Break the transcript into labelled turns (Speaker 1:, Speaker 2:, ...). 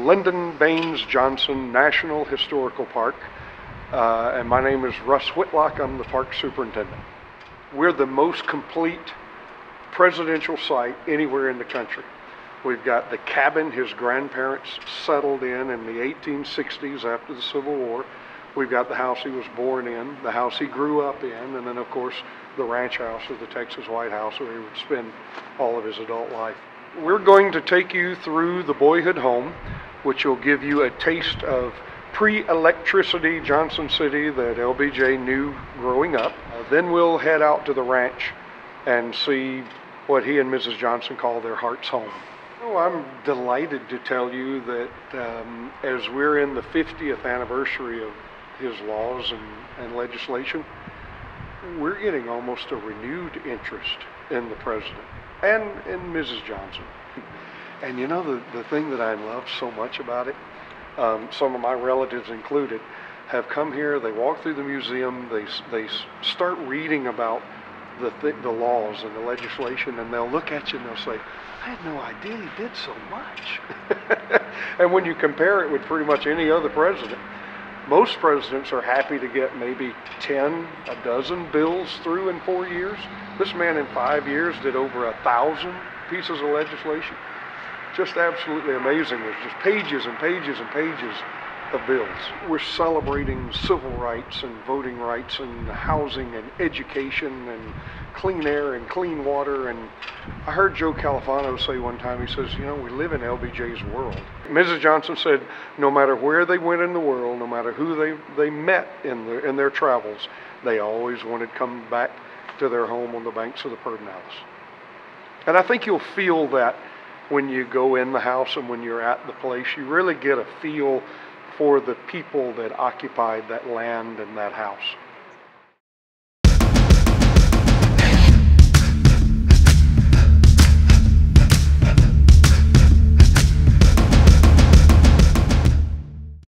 Speaker 1: Lyndon Baines Johnson National Historical Park, and my name is Russ Whitlock. I'm the park superintendent. We're the most complete presidential site anywhere in the country. We've got the cabin his grandparents settled in the 1860s after the Civil War. We've got the house he was born in, the house he grew up in, and then of course the ranch house or the Texas White House where he would spend all of his adult life. We're going to take you through the boyhood home, which will give you a taste of pre-electricity Johnson City that LBJ knew growing up. Then we'll head out to the ranch and see what he and Mrs. Johnson call their heart's home. Oh, I'm delighted to tell you that as we're in the 50th anniversary of his laws and legislation, we're getting almost a renewed interest in the president and in Mrs. Johnson. And you know, the thing that I love so much about it, some of my relatives included, have come here, they walk through the museum, they start reading about the laws and the legislation, and they'll look at you and they'll say, I had no idea he did so much. And when you compare it with pretty much any other president, most presidents are happy to get maybe 10, a dozen bills through in 4 years. This man in 5 years did over 1,000 pieces of legislation. Just absolutely amazing. There's just pages and pages and pages of bills. We're celebrating civil rights and voting rights and housing and education and clean air and clean water. And I heard Joe Califano say one time, he says, you know, we live in LBJ's world. Mrs. Johnson said no matter where they went in the world, no matter who they met in their travels, they always wanted to come back to their home on the banks of the Pedernales. And I think you'll feel that when you go in the house and when you're at the place. You really get a feel for the people that occupied that land and that house.